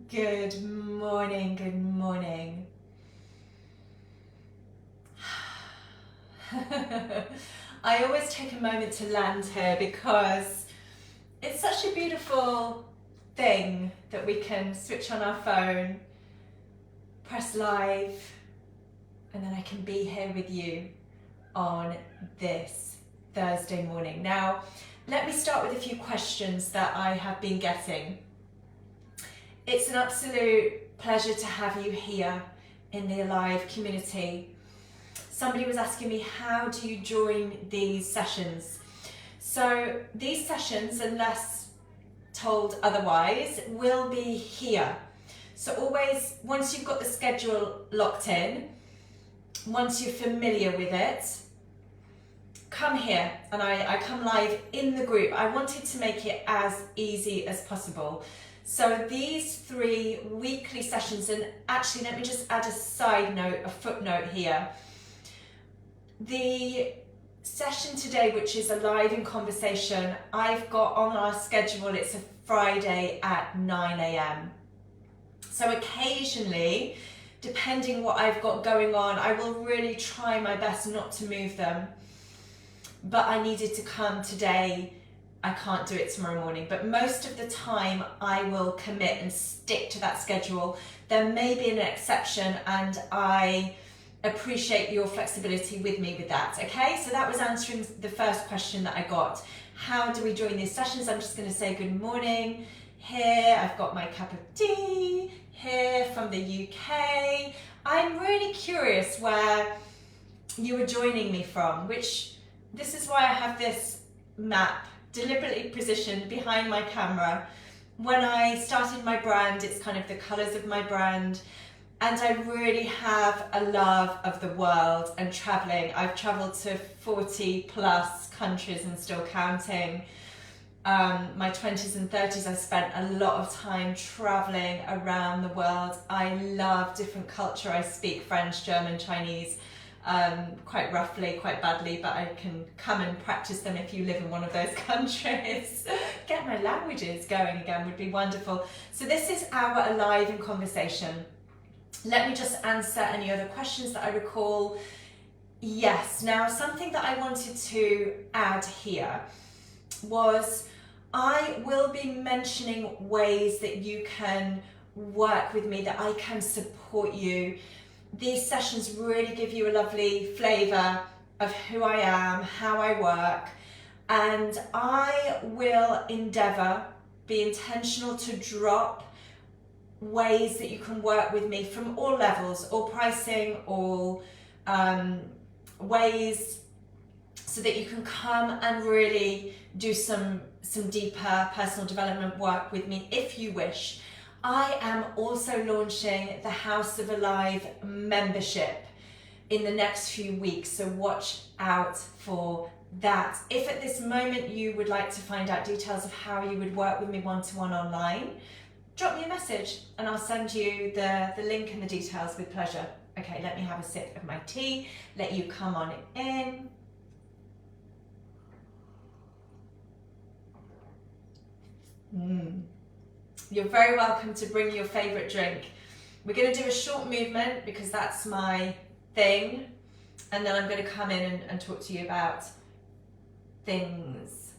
Good morning, good morning. I always take a moment to land here because it's such a beautiful thing that we can switch on our phone, press live, and then I can be here with you on this Thursday morning. Now, let me start with a few questions that I have been getting. It's an absolute pleasure to have you here in the Alive community. Somebody was asking me, how do you join these sessions? So these sessions, unless told otherwise, will be here. So always, once you've got the schedule locked in, once you're familiar with it, come here, and I come live in the group. I wanted to make it as easy as possible. So these 3 weekly sessions, and actually let me just add a side note, a footnote here. The session today, which is Alive in Conversation, I've got on our schedule, it's a Friday at 9 a.m. So occasionally, depending what I've got going on, I will really try my best not to move them. But I needed to come today. I can't do it tomorrow morning, but most of the time I will commit and stick to that schedule. There may be an exception, and I appreciate your flexibility with me with that. Okay, so that was answering the first question that I got. How do we join these sessions? I'm just going to say good morning. Here I've got my cup of tea here from the UK. I'm really curious where you are joining me from, which this is why I have this map deliberately positioned behind my camera. When I started my brand, it's kind of the colors of my brand, and I really have a love of the world and traveling. I've traveled to 40 plus countries and still counting. My 20s and 30s, I spent a lot of time traveling around the world. I love different culture. I speak French, German, Chinese, quite roughly, quite badly, but I can come and practice them if you live in one of those countries. Get my languages going again would be wonderful. So this is our Alive in Conversation. Let me just answer any other questions that I recall. Yes, now something that I wanted to add here was I will be mentioning ways that you can work with me, that I can support you. These sessions really give you a lovely flavour of who I am, how I work, and I will endeavour, be intentional to drop ways that you can work with me from all levels, all pricing, all ways, so that you can come and really do some deeper personal development work with me if you wish. I am also launching the House of Alive membership in the next few weeks, so watch out for that. If at this moment you would like to find out details of how you would work with me one-to-one online, drop me a message and I'll send you the link and the details with pleasure. Okay, let me have a sip of my tea, let you come on in. You're very welcome to bring your favourite drink. We're going to do a short movement because that's my thing, and then I'm going to come in and talk to you about things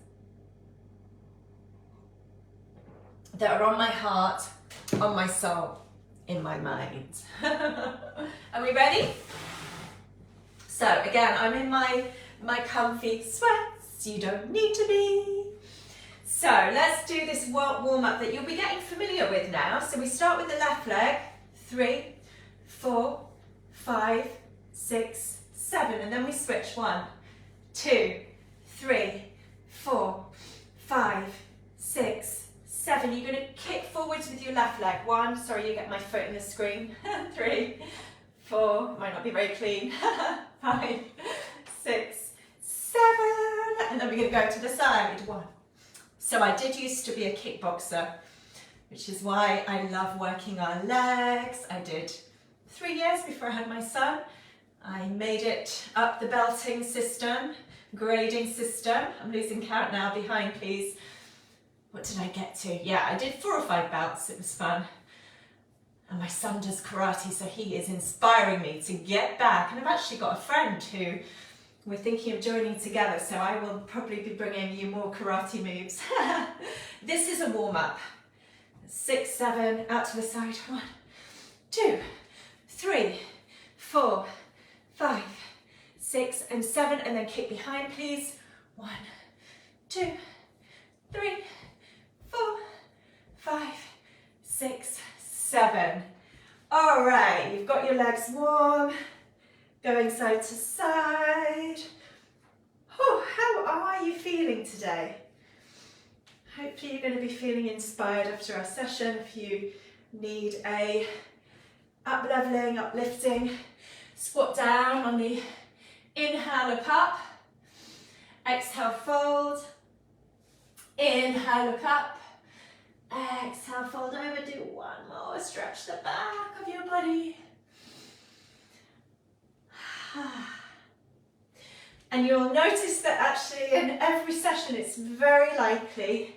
that are on my heart, on my soul, in my mind. Are we ready? So again, I'm in my comfy sweats. You don't need to be. So let's do this warm up that you'll be getting familiar with now. So we start with the left leg, 3, 4, 5, 6, 7, and then we switch 1, 2, 3, 4, 5, 6, 7. You're going to kick forwards with your left leg. 1, sorry, you get my foot in the screen. 3, 4, might not be very clean. 5, 6, 7, and then we're going to go to the side. 1. So I did used to be a kickboxer, which is why I love working our legs. I did 3 years before I had my son. I made it up the belting system, grading system. I'm losing count now, behind please. What did I get to? Yeah, I did 4 or 5 belts, it was fun. And my son does karate, so he is inspiring me to get back. And I've actually got a friend who we're thinking of joining together, so I will probably be bringing you more karate moves. This is a warm-up. 6, 7, out to the side. 1, 2, 3, 4, 5, 6 and 7, and then kick behind, please. 1, 2, 3, 4, 5, 6, 7. All right, you've got your legs warm, going side to side. Oh, how are you feeling today? Hopefully you're going to be feeling inspired after our session. If you need a up-leveling, uplifting, squat down on the inhale, look up. Exhale, fold. Inhale, look up. Exhale, fold over. Do one more. Stretch the back of your body. And you'll notice that actually in every session it's very likely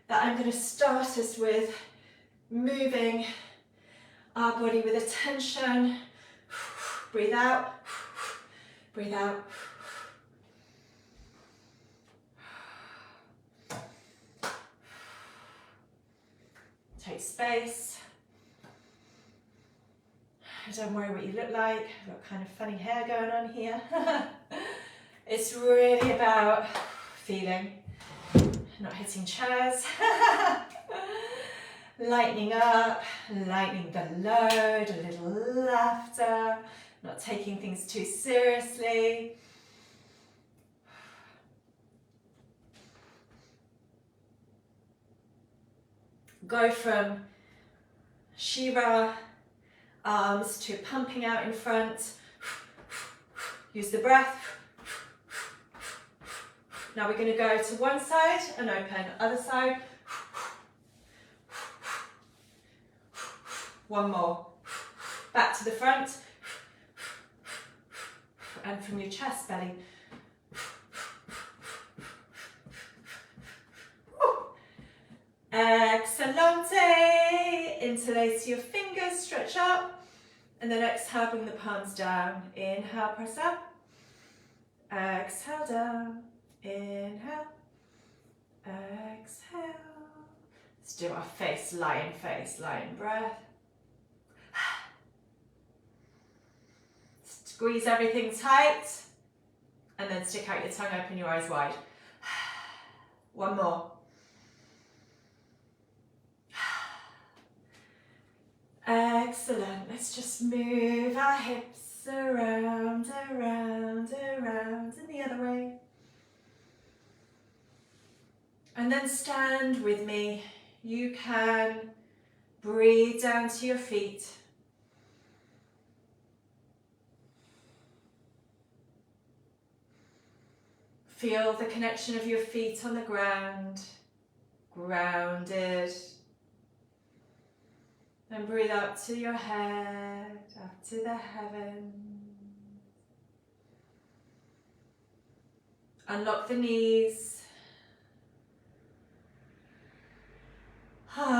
that I'm going to start us with moving our body with attention. Breathe out. Breathe out. Take space. Don't worry what you look like. I've got kind of funny hair going on here. It's really about feeling, not hitting chairs. Lightening up, lightening the load, a little laughter, not taking things too seriously. Go from Shiva arms to pumping out in front. Use the breath. Now we're going to go to one side and open, other side. One more. Back to the front. And from your chest, belly. Excelente. Interlace your fingers, stretch up. And then exhale, bring the palms down. Inhale, press up. Exhale, down. Inhale. Exhale. Let's do our face, lion breath. Squeeze everything tight. And then stick out your tongue, open your eyes wide. One more. Excellent. Let's just move our hips around, around, around, and the other way. And then stand with me. You can breathe down to your feet. Feel the connection of your feet on the ground, grounded. And breathe up to your head, up to the heavens. Unlock the knees. Let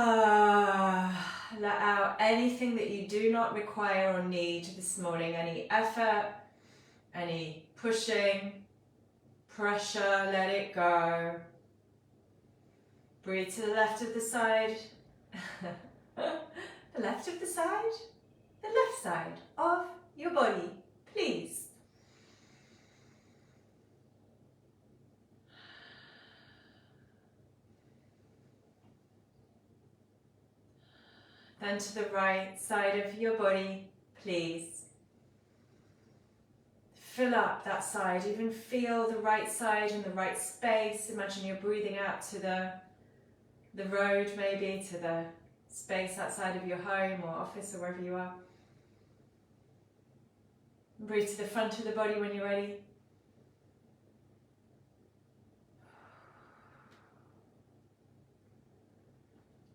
out anything that you do not require or need this morning. Any effort, any pushing, pressure, let it go. Breathe to the left of the side. The left of the side, the left side of your body, please. Then to the right side of your body, please. Fill up that side, even feel the right side in the right space. Imagine you're breathing out to the road, maybe to the space outside of your home or office or wherever you are. Breathe to the front of the body when you're ready.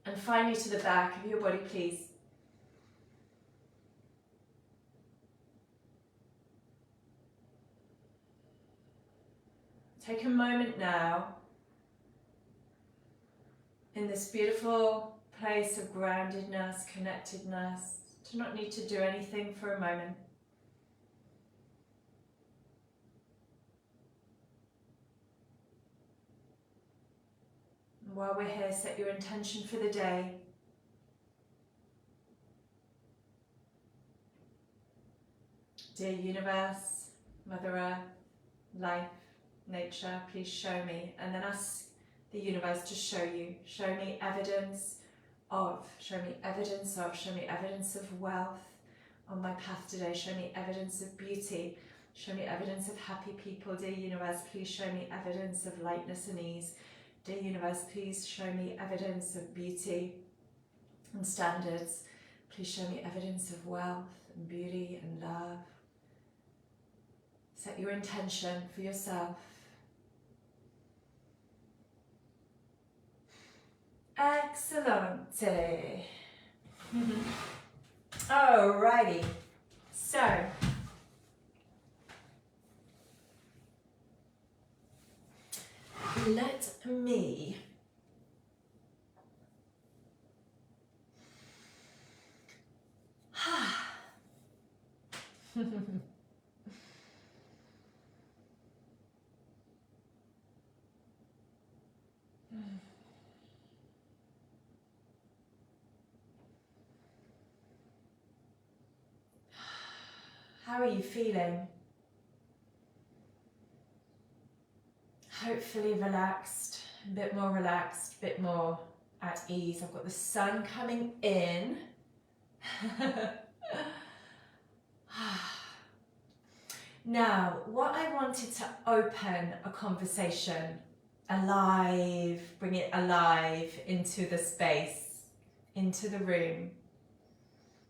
And finally to the back of your body, please. Take a moment now in this beautiful place of groundedness, connectedness, to not need to do anything for a moment. And while we're here, set your intention for the day. Dear universe, Mother Earth, life, nature, please show me. And then ask the universe to show you. Show me evidence of, show me evidence of, show me evidence of wealth on my path today. Show me evidence of beauty. Show me evidence of happy people. Dear universe, please show me evidence of lightness and ease. Dear universe, please show me evidence of beauty and standards. Please show me evidence of wealth and beauty and love. Set your intention for yourself. Excellente. Alrighty. So, let me how are you feeling? Hopefully relaxed, a bit more relaxed, a bit more at ease. I've got the sun coming in. Now, what I wanted to open a conversation alive, bring it alive into the space, into the room,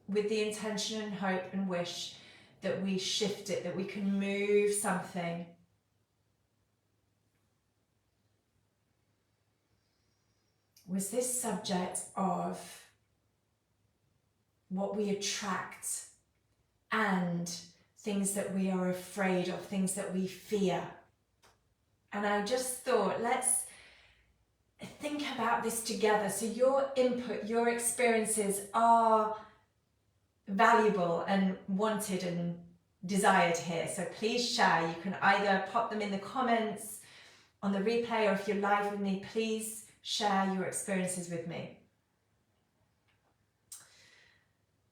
with the intention and hope and wish that we shift it, that we can move something. Was this subject of what we attract and things that we are afraid of, things that we fear. And I just thought, let's think about this together. So your input, your experiences are valuable and wanted and desired here. So please share. You can either pop them in the comments on the replay, or if you're live with me, please share your experiences with me.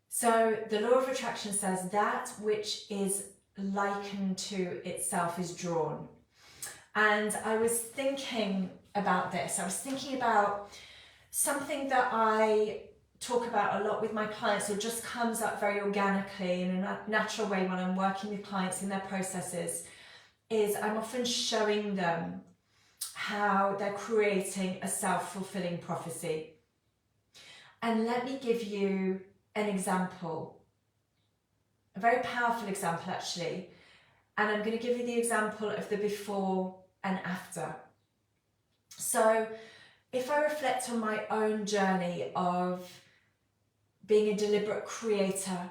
So the law of attraction says that which is likened to itself is drawn. And I was thinking about this. I was thinking about something that I talk about a lot with my clients, or just comes up very organically in a natural way when I'm working with clients in their processes, is I'm often showing them how they're creating a self-fulfilling prophecy. And let me give you an example, a very powerful example actually, and I'm going to give you the example of the before and after. So if I reflect on my own journey of being a deliberate creator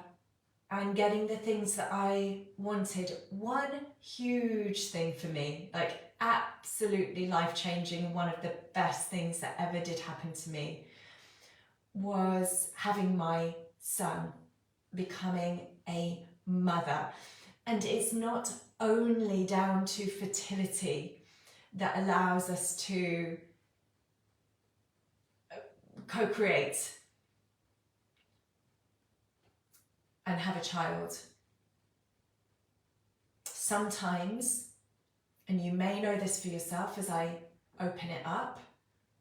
and getting the things that I wanted, one huge thing for me, like absolutely life-changing, one of the best things that ever did happen to me, was having my son, becoming a mother. And it's not only down to fertility that allows us to co-create and have a child. Sometimes, and you may know this for yourself as I open it up,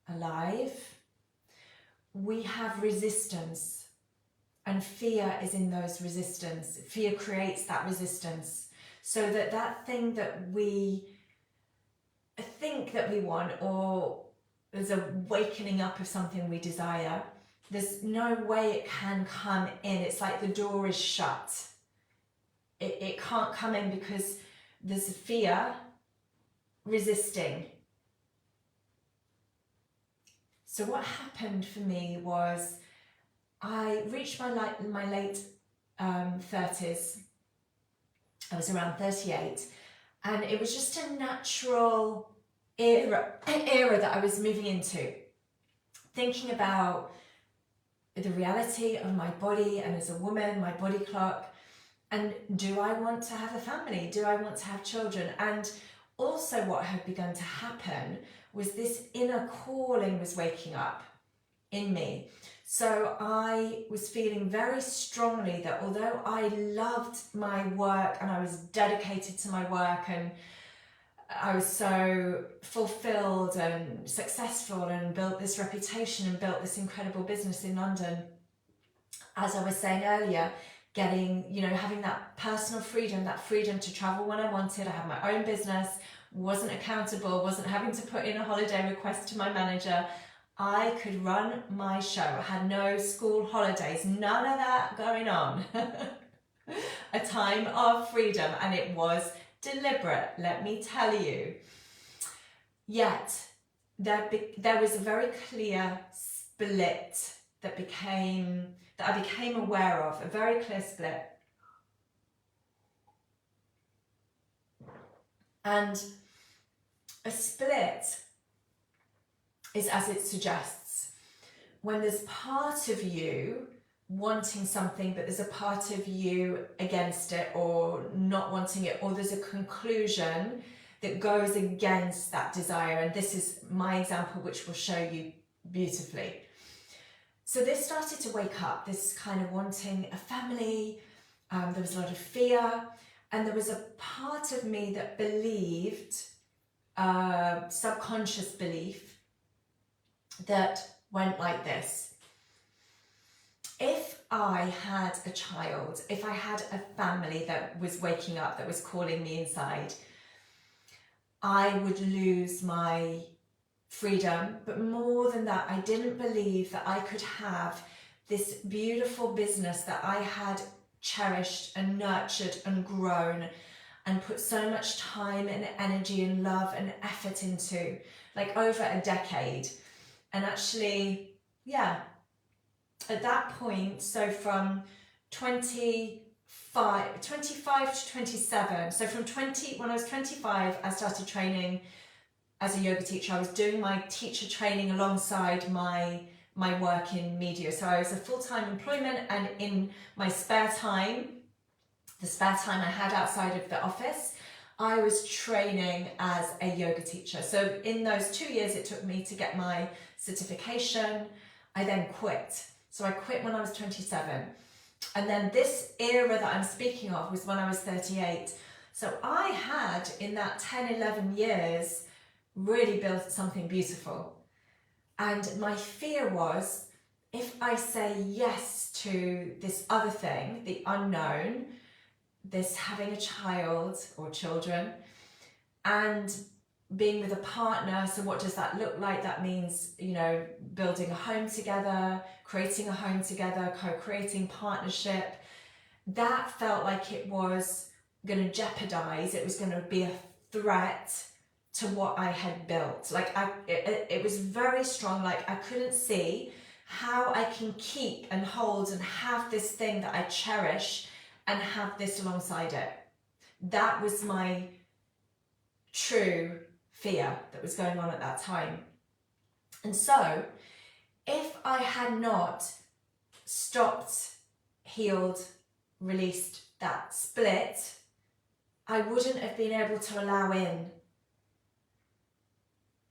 alive, we have resistance, and fear is in those resistance. Fear creates that resistance, so that that thing that we think that we want, or there's a wakening up of something we desire, there's no way it can come in. It's like the door is shut. It can't come in because there's a fear resisting. So what happened for me was I reached my late 30s. I was around 38, and it was just a natural era that I was moving into, thinking about the reality of my body and as a woman, my body clock, and do I want to have a family? Do I want to have children? And also what had begun to happen was this inner calling was waking up in me. So I was feeling very strongly that although I loved my work and I was dedicated to my work and I was so fulfilled and successful and built this reputation and built this incredible business in London, as I was saying earlier, getting, having that personal freedom, that freedom to travel when I wanted. I had my own business, wasn't accountable, wasn't having to put in a holiday request to my manager. I could run my show. I had no school holidays, none of that going on. A time of freedom, and it was deliberate, let me tell you. Yet there was a very clear split that I became aware of, a very clear split. And a split is, as it suggests, when there's part of you wanting something, but there's a part of you against it or not wanting it, or there's a conclusion that goes against that desire. And this is my example, which will show you beautifully. So this started to wake up, this kind of wanting a family. There was a lot of fear, and there was a part of me that believed, subconscious belief, that went like this. If I had a child, if I had a family that was waking up, that was calling me inside, I would lose my freedom. But more than that, I didn't believe that I could have this beautiful business that I had cherished and nurtured and grown and put so much time and energy and love and effort into, like over a decade. And actually, at that point, so from 25 to 27, so from when I was 25, I started training as a yoga teacher. I was doing my teacher training alongside my work in media. So I was a full-time employment, and in my spare time, the spare time I had outside of the office, I was training as a yoga teacher. So in those 2 years it took me to get my certification, I then quit. So I quit when I was 27. And then this era that I'm speaking of was when I was 38. So I had, in that 10, 11 years, really built something beautiful. And my fear was, if I say yes to this other thing, the unknown, this having a child or children, and being with a partner, so what does that look like? That means, building a home together, creating a home together, co-creating partnership. That felt like it was going to jeopardize, it was going to be a threat to what I had built. Like it was very strong. Like I couldn't see how I can keep and hold and have this thing that I cherish and have this alongside it. That was my true fear that was going on at that time. And so if I had not stopped, healed, released that split, I wouldn't have been able to allow in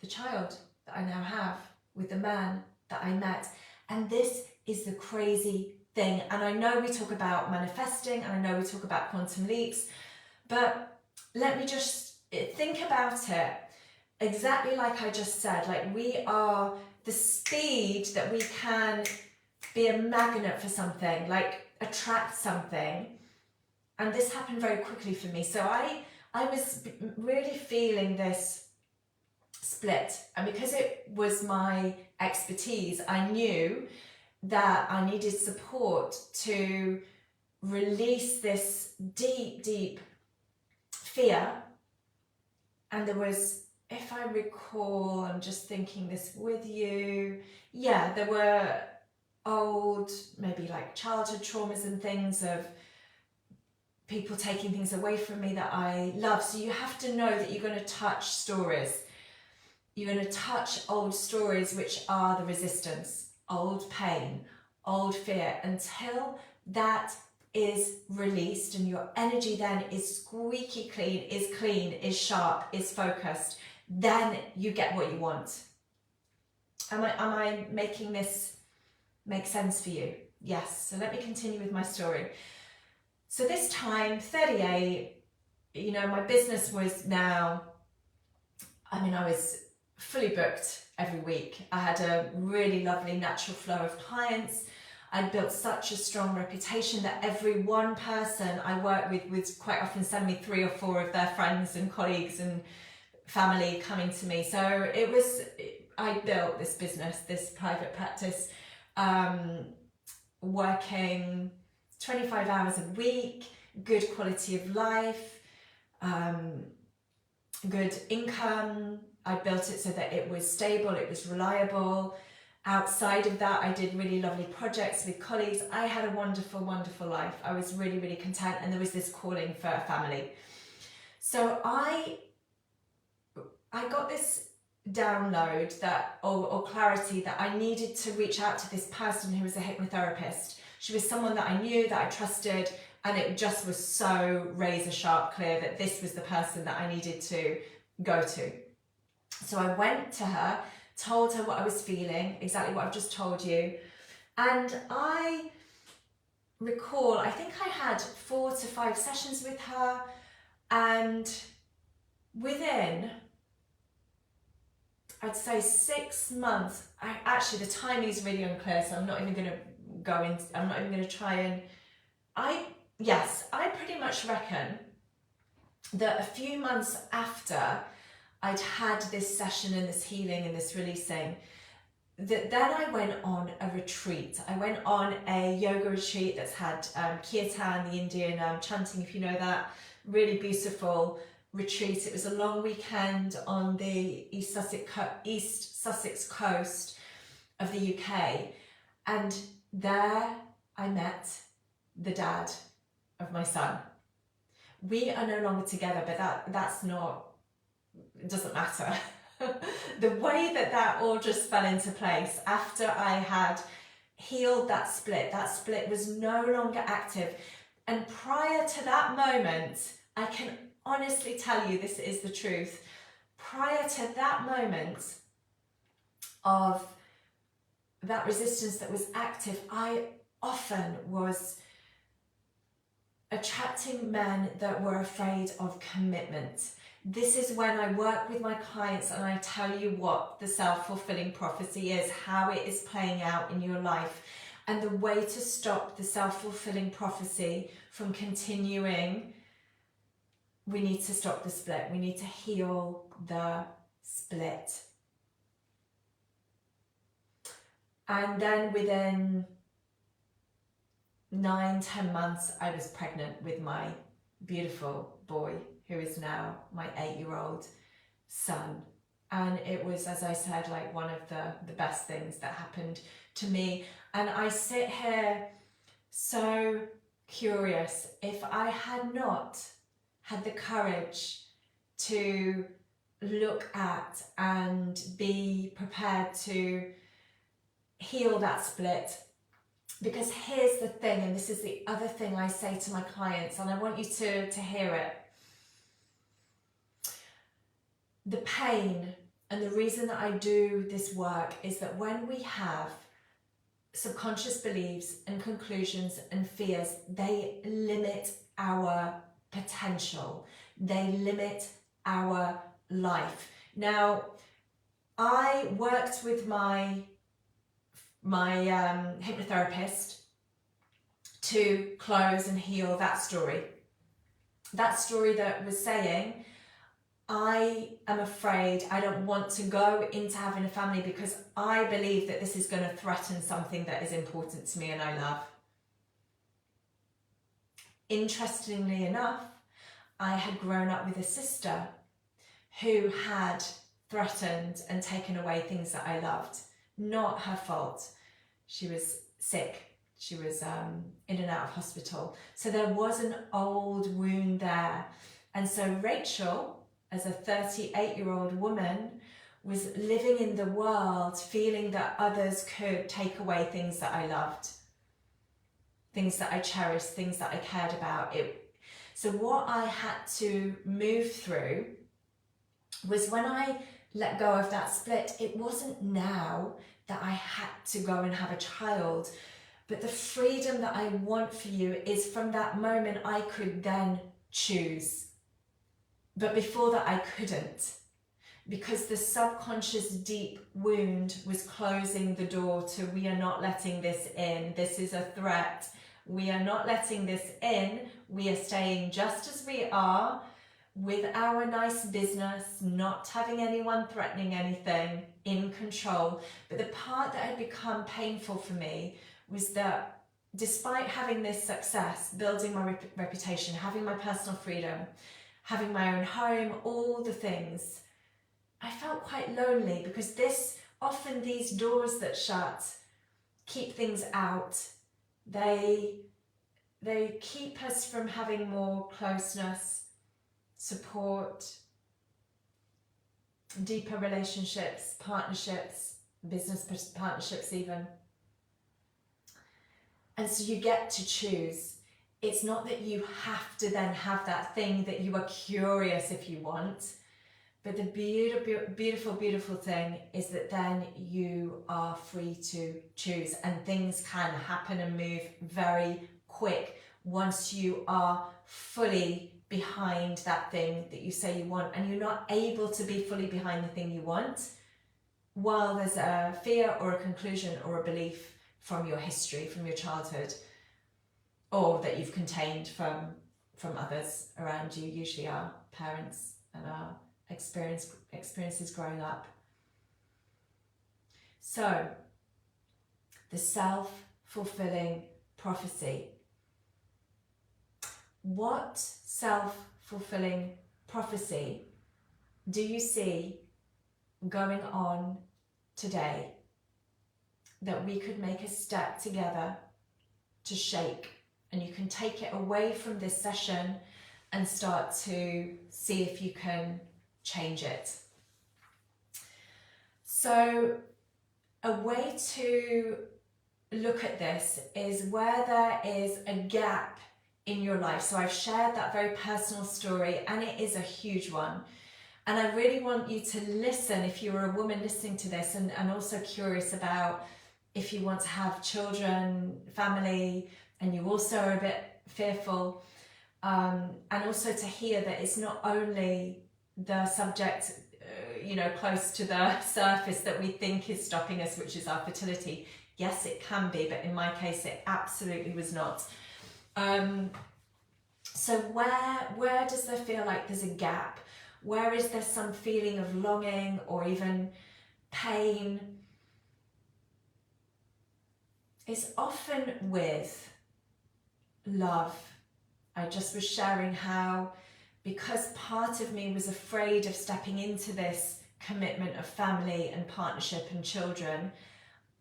the child that I now have with the man that I met. And this is the crazy thing. And I know we talk about manifesting, and I know we talk about quantum leaps, but let me just think about it exactly like I just said. Like, we are the speed that we can be a magnet for something, like attract something. And this happened very quickly for me. So I was really feeling this split, and because it was my expertise, I knew that I needed support to release this deep fear. And there was, if I recall, I'm just thinking this with you, there were old, maybe like childhood traumas and things of people taking things away from me that I love. So you have to know that you're going to touch stories. You're going to touch old stories, which are the resistance, old pain, old fear until that is released and your energy then is squeaky clean, is sharp, is focused, then you get what you want. Am I making this make sense for you? Yes. So let me continue with my story. So this time, 38, you know, my business was now, I was fully booked every week. I had a really lovely natural flow of clients. I'd built such a strong reputation that every one person I work with would quite often send me 3 or 4 of their friends and colleagues and family coming to me. So I built this business, this private practice, working 25 hours a week, good quality of life, good income. I built it so that it was stable, it was reliable. Outside of that, I did really lovely projects with colleagues. I had a wonderful, wonderful life. I was really, really content, and there was this calling for a family. So I got this download that or clarity that I needed to reach out to this person who was a hypnotherapist. She was someone that I knew, that I trusted, and it just was so razor sharp clear that this was the person that I needed to go to. So I went to her, told her what I was feeling, exactly what I've just told you, and I recall, I think I had 4 to 5 sessions with her, and within, I'd say 6 months, actually the timing is really unclear, so I'm not even going to go into, I'm not even going to try and, I pretty much reckon that a few months after I'd had this session and this healing and this releasing, that then I went on a retreat. I went on a yoga retreat that's had kirtan, the Indian chanting, if you know that, really beautiful retreat. It was a long weekend on the East Sussex coast of the UK, and there I met the dad of my son. We are no longer together, but that's not, it doesn't matter. The way that all just fell into place after I had healed that split was no longer active. And prior to that moment, I can honestly tell you, this is the truth. Prior to that moment of that resistance that was active, I often was attracting men that were afraid of commitment. This is when I work with my clients and I tell you what the self-fulfilling prophecy is, how it is playing out in your life. And the way to stop the self-fulfilling prophecy from continuing, we need to stop the split. We need to heal the split. And then within 9-10 months, I was pregnant with my beautiful boy, who is now my 8-year-old son. And it was, as I said, like one of the best things that happened to me. And I sit here so curious, if I had not had the courage to look at and be prepared to heal that split. Because here's the thing, and this is the other thing I say to my clients, and I want you to hear it. The pain and the reason that I do this work is that when we have subconscious beliefs and conclusions and fears, they limit our potential. They limit our life. Now, I worked with my hypnotherapist to close and heal that story. That story that was saying, I am afraid, I don't want to go into having a family because I believe that this is going to threaten something that is important to me and I love. Interestingly enough, I had grown up with a sister who had threatened and taken away things that I loved. Not her fault. She was sick. She was in and out of hospital. So there was an old wound there. And so Rachel, as a 38-year-old woman, was living in the world feeling that others could take away things that I loved. things that I cherished, things that I cared about. So what I had to move through was when I let go of that split, it wasn't now that I had to go and have a child, but the freedom that I want for you is from that moment I could then choose. But before that I couldn't, because the subconscious deep wound was closing the door to, we are not letting this in. This is a threat. We are not letting this in. We are staying just as we are with our nice business, not having anyone threatening anything, in control. But the part that had become painful for me was that despite having this success, building my reputation, having my personal freedom, having my own home, all the things, I felt quite lonely, because often these doors that shut keep things out. They keep us from having more closeness, support, deeper relationships, partnerships, business partnerships even. And so you get to choose. It's not that you have to then have that thing that you are curious if you want, but the beautiful, beautiful thing is that then you are free to choose, and things can happen and move very quick once you are fully behind that thing that you say you want. And you're not able to be fully behind the thing you want while there's a fear or a conclusion or a belief from your history, from your childhood, or that you've contained from others around you, usually our parents and our experiences growing up. So, the self-fulfilling prophecy. What self-fulfilling prophecy do you see going on today that we could make a step together to shake? And you can take it away from this session and start to see if you can change it. So a way to look at this is where there is a gap in your life. So I've shared that very personal story, and it is a huge one. And I really want you to listen, if you're a woman listening to this, and also curious about if you want to have children, family, and you also are a bit fearful, and also to hear that it's not only the subject, close to the surface that we think is stopping us, which is our fertility. Yes, it can be, but in my case, it absolutely was not. So where does there feel like there's a gap? Where is there some feeling of longing or even pain? It's often with love. I just was sharing how, because part of me was afraid of stepping into this commitment of family and partnership and children,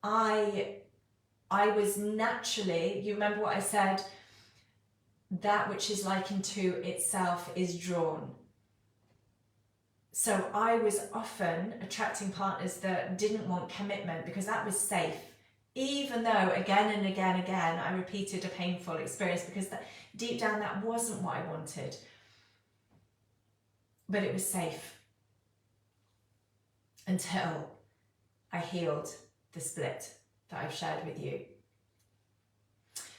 I was naturally, you remember what I said, that which is likened to itself is drawn. So I was often attracting partners that didn't want commitment because that was safe. Even though again and again I repeated a painful experience, because deep down that wasn't what I wanted. But it was safe until I healed the split that I've shared with you.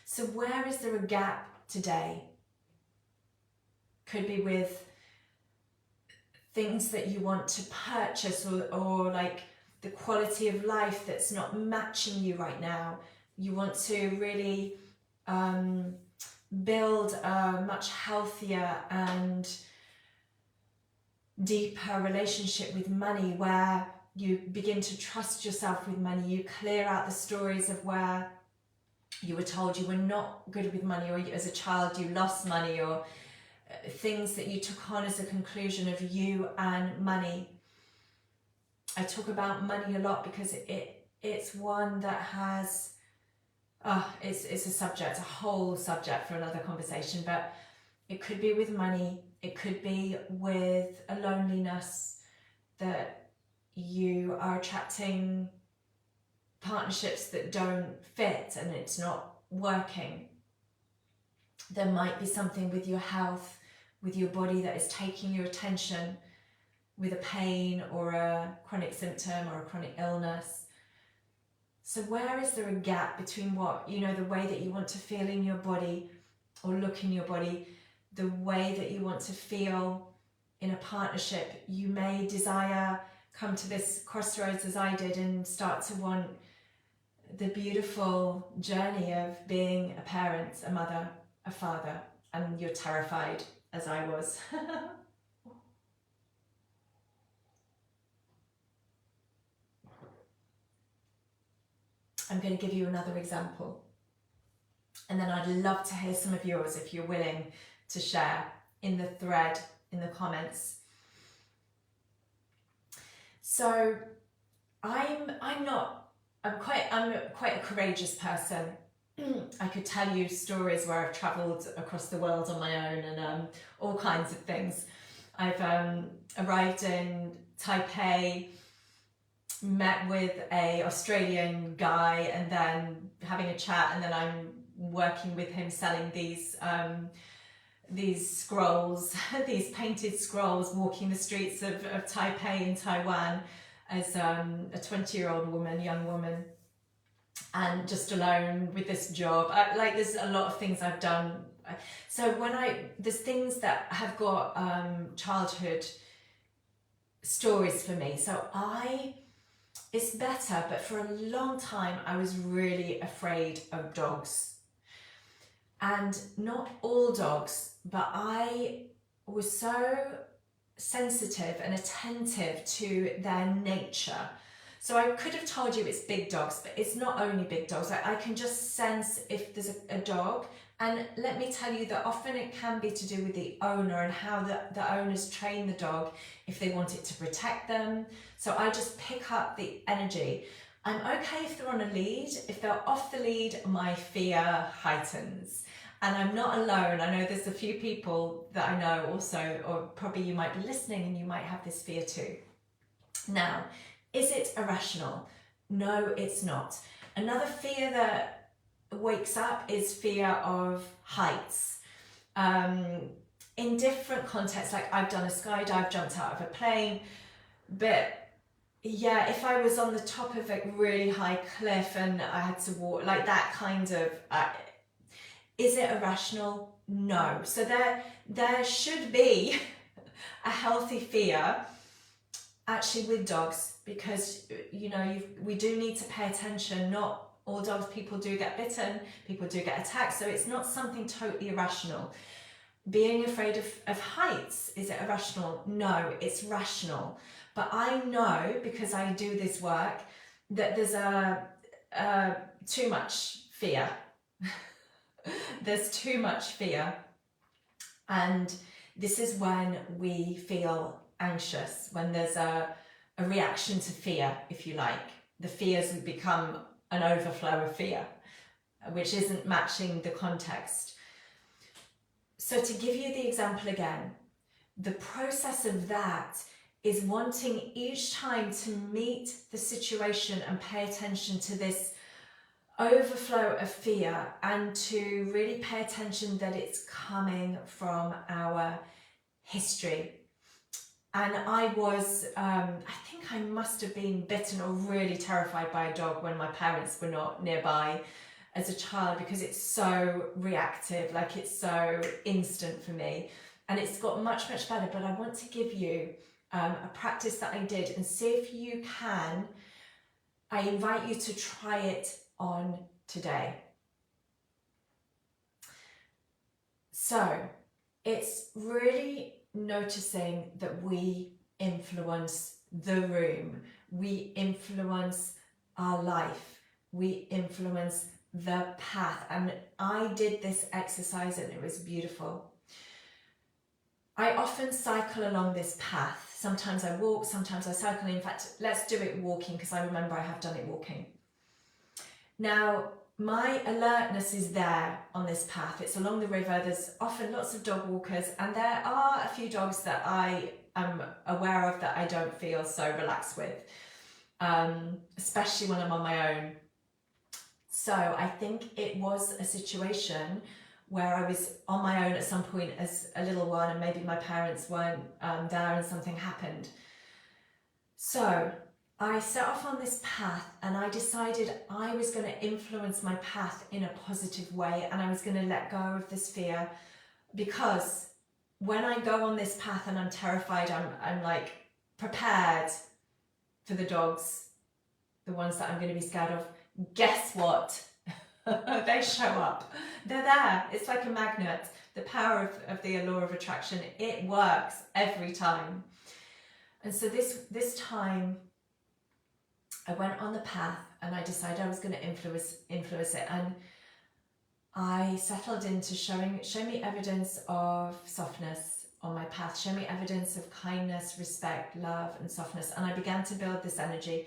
So where is there a gap today? Could be with things that you want to purchase, or like the quality of life that's not matching you right now. You want to really build a much healthier and deeper relationship with money, where you begin to trust yourself with money. You clear out the stories of where you were told you were not good with money, or as a child you lost money, or things that you took on as a conclusion of you and money. I talk about money a lot because it's one that has, it's a subject, a whole subject for another conversation, but it could be with money, it could be with a loneliness, that you are attracting partnerships that don't fit and it's not working. There might be something with your health, with your body that is taking your attention, with a pain or a chronic symptom or a chronic illness. So where is there a gap between what, you know, the way that you want to feel in your body or look in your body, the way that you want to feel in a partnership? You may desire, come to this crossroads as I did, and start to want the beautiful journey of being a parent, a mother, a father, and you're terrified, as I was. I'm going to give you another example, and then I'd love to hear some of yours if you're willing to share in the thread, in the comments. So I'm quite a courageous person. I could tell you stories where I've travelled across the world on my own and all kinds of things. I've arrived in Taipei, met with an Australian guy, and then having a chat, and then I'm working with him selling these scrolls, these painted scrolls, walking the streets of Taipei in Taiwan as a 20-year-old woman, young woman, and just alone with this job. There's a lot of things I've done. So there's things that have got childhood stories for me. So it's better, but for a long time I was really afraid of dogs. And not all dogs, but I was so sensitive and attentive to their nature. So I could have told you it's big dogs, but it's not only big dogs. I can just sense if there's a dog. And let me tell you that often it can be to do with the owner and how the owners train the dog, if they want it to protect them. So I just pick up the energy. I'm okay if they're on a lead. If they're off the lead, my fear heightens. And I'm not alone. I know there's a few people that I know also, or probably you might be listening and you might have this fear too. Now, is it irrational? No, it's not. Another fear that wakes up is fear of heights. In different contexts, like I've done a skydive, jumped out of a plane, but yeah, if I was on the top of a really high cliff and I had to walk, like that kind of, is it irrational? No. So there should be a healthy fear actually with dogs, because we do need to pay attention. Not all dogs, people do get bitten, people do get attacked, so it's not something totally irrational. Being afraid of heights, is it irrational? No, it's rational. But I know, because I do this work, that there's too much fear. There's too much fear, and this is when we feel anxious, when there's a reaction to fear, if you like. The fears become an overflow of fear, which isn't matching the context. So to give you the example again, the process of that is wanting each time to meet the situation and pay attention to this overflow of fear, and to really pay attention that it's coming from our history. And I was, I think I must have been bitten or really terrified by a dog when my parents were not nearby as a child, because it's so reactive, like it's so instant for me. And it's got much, much better, but I want to give you a practice that I did and see if you can. I invite you to try it on today. So it's really noticing that we influence the room, we influence our life, we influence the path. And I did this exercise and it was beautiful. I often cycle along this path. Sometimes I walk, sometimes I cycle. In fact, let's do it walking, because I remember I have done it walking. Now, my alertness is there on this path. It's along the river. There's often lots of dog walkers, and there are a few dogs that I am aware of that I don't feel so relaxed with, especially when I'm on my own. So I think it was a situation where I was on my own at some point as a little one, and maybe my parents weren't there and something happened. So I set off on this path, and I decided I was going to influence my path in a positive way, and I was going to let go of this fear, because when I go on this path and I'm terrified, I'm like prepared for the dogs, the ones that I'm going to be scared of. Guess what? They show up. They're there. It's like a magnet. The power of the law of attraction, it works every time. And so this time I went on the path, and I decided I was going to influence it, and I settled into show me evidence of softness on my path, show me evidence of kindness, respect, love, and softness. And I began to build this energy.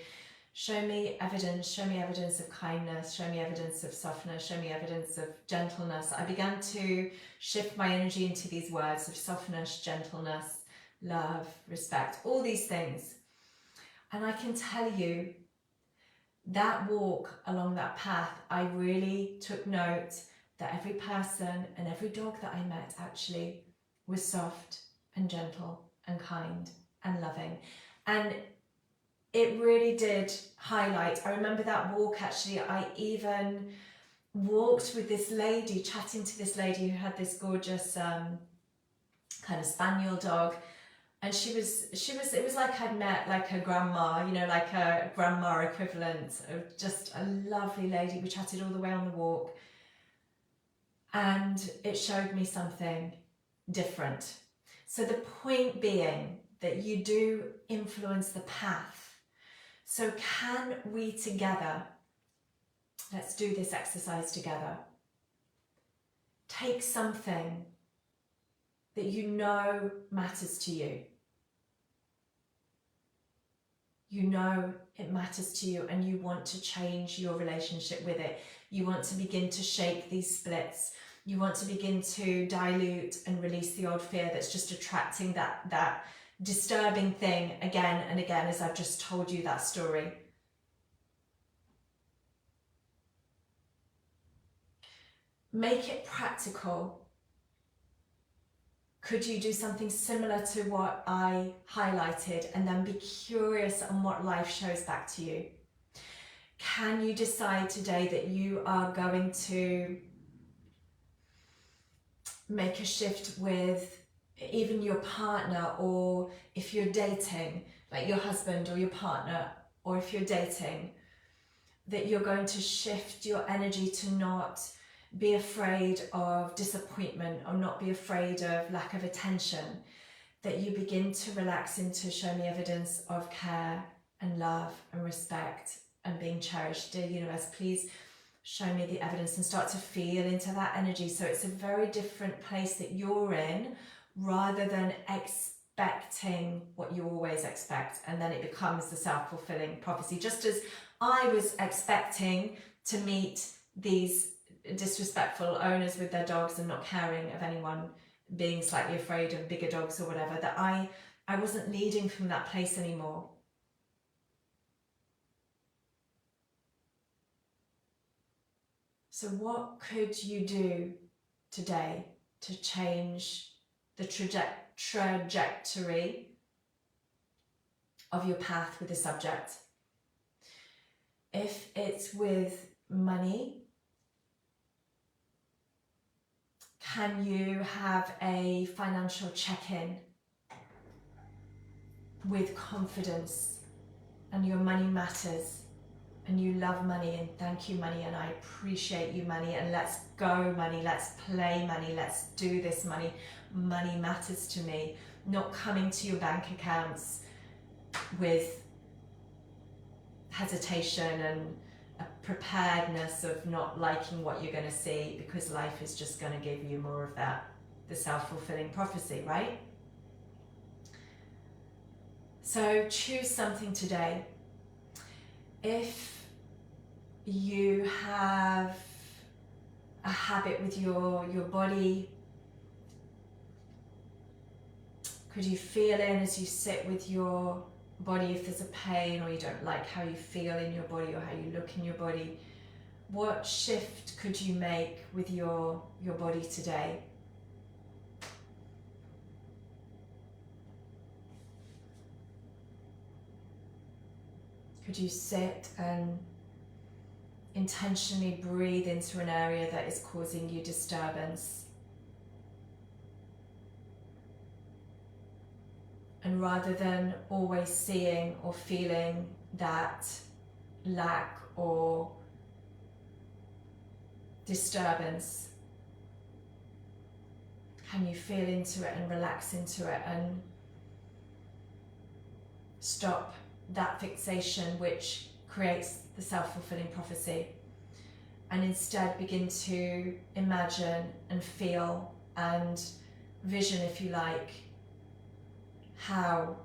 Show me evidence of kindness, show me evidence of softness, show me evidence of gentleness. I began to shift my energy into these words of softness, gentleness, love, respect, all these things. And I can tell you, that walk along that path, I really took note that every person and every dog that I met actually was soft and gentle and kind and loving. And it really did highlight. I remember that walk, actually. I even walked with this lady, chatting to this lady who had this gorgeous kind of spaniel dog. And it was like I'd met like a grandma, you know, like a grandma equivalent of just a lovely lady. We chatted all the way on the walk. And it showed me something different. So the point being that you do influence the path. So can we together, let's do this exercise together, take something that you know matters to you. You know it matters to you, and you want to change your relationship with it. You want to begin to shake these splits. You want to begin to dilute and release the old fear that's just attracting that disturbing thing again and again, as I've just told you that story. Make it practical. Could you do something similar to what I highlighted, and then be curious on what life shows back to you? Can you decide today that you are going to make a shift with even your partner, or if you're dating, like your husband or your partner, or if you're dating, that you're going to shift your energy to not be afraid of disappointment, or not be afraid of lack of attention, that you begin to relax into show me evidence of care and love and respect and being cherished. Dear universe, please show me the evidence, and start to feel into that energy. So it's a very different place that you're in, rather than expecting what you always expect, and then it becomes the self-fulfilling prophecy. Just as I was expecting to meet these disrespectful owners with their dogs and not caring of anyone, being slightly afraid of bigger dogs or whatever, that I wasn't leading from that place anymore. So what could you do today to change the trajectory of your path with the subject? If it's with money, can you have a financial check-in with confidence, and your money matters, and you love money, and thank you money, and I appreciate you money, and let's go money, let's play money, let's do this money. Money matters to me. Not coming to your bank accounts with hesitation and a preparedness of not liking what you're going to see, because life is just going to give you more of that, the self-fulfilling prophecy, right? So choose something today. If you have a habit with your body, could you feel in as you sit with your body if there's a pain, or you don't like how you feel in your body or how you look in your body? What shift could you make with your body today? Could you sit and intentionally breathe into an area that is causing you disturbance? And rather than always seeing or feeling that lack or disturbance, can you feel into it and relax into it and stop that fixation which creates the self-fulfilling prophecy, and instead begin to imagine and feel and vision, if you like, how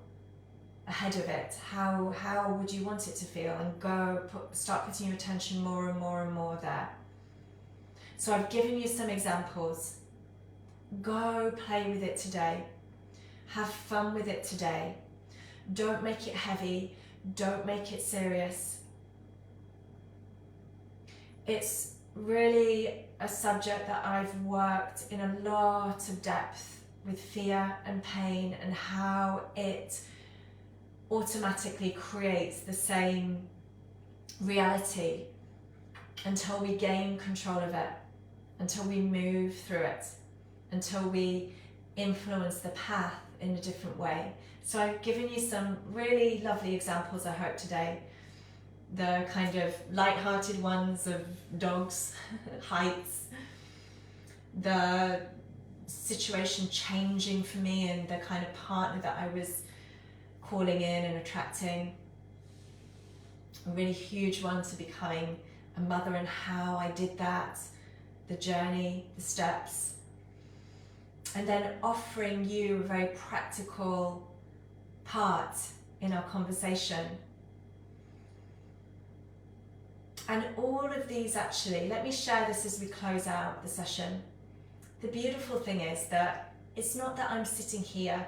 ahead of it, how would you want it to feel, and start putting your attention more and more and more there. So I've given you some examples. Go play with it today. Have fun with it today. Don't make it heavy. Don't make it serious. It's really a subject that I've worked in a lot of depth with fear and pain, and how it automatically creates the same reality until we gain control of it, until we move through it, until we influence the path in a different way. So I've given you some really lovely examples, I hope, today. The kind of light-hearted ones of dogs, heights, the situation changing for me and the kind of partner that I was calling in and attracting. A really huge one to becoming a mother and how I did that, the journey, the steps. And then offering you a very practical part in our conversation. And all of these, actually, let me share this as we close out the session. The beautiful thing is that it's not that I'm sitting here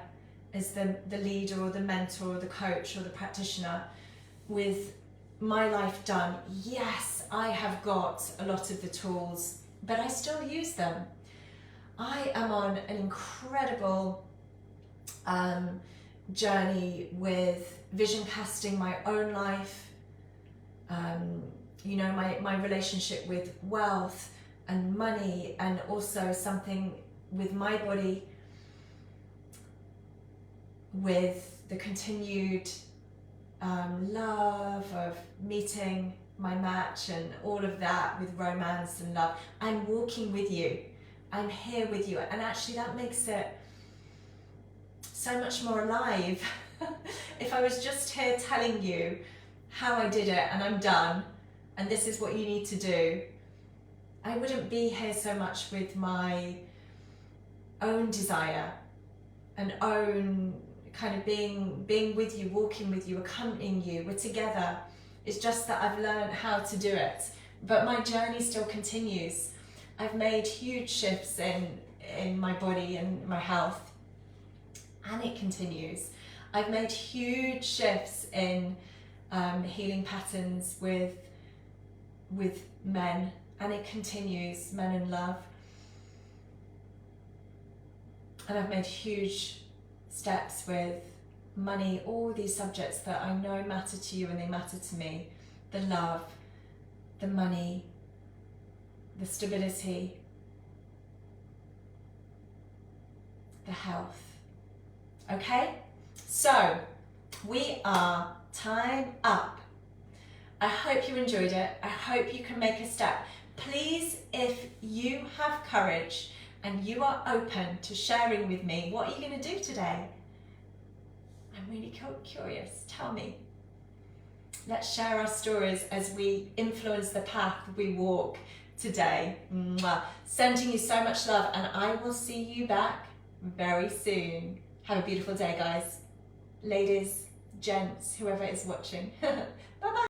as the leader or the mentor or the coach or the practitioner with my life done. Yes, I have got a lot of the tools, but I still use them. I am on an incredible journey with vision casting my own life, you know, my relationship with wealth and money, and also something with my body, with the continued love of meeting my match and all of that, with romance and love. I'm walking with you. I'm here with you, and actually that makes it so much more alive. If I was just here telling you how I did it and I'm done and this is what you need to do, I wouldn't be here so much with my own desire and own kind of being with you, walking with you, accompanying you. We're together. It's just that I've learned how to do it, but my journey still continues. I've made huge shifts in my body and my health, and it continues. I've made huge shifts in healing patterns with men, and it continues, men in love. And I've made huge steps with money, all these subjects that I know matter to you and they matter to me. The love, the money, the stability, the health. Okay? So, we are time up. I hope you enjoyed it. I hope you can make a step. Please, if you have courage and you are open to sharing with me, what are you going to do today? I'm really curious. Tell me. Let's share our stories as we influence the path we walk today. Mwah. Sending you so much love, and I will see you back very soon. Have a beautiful day, guys. Ladies, gents, whoever is watching. Bye-bye.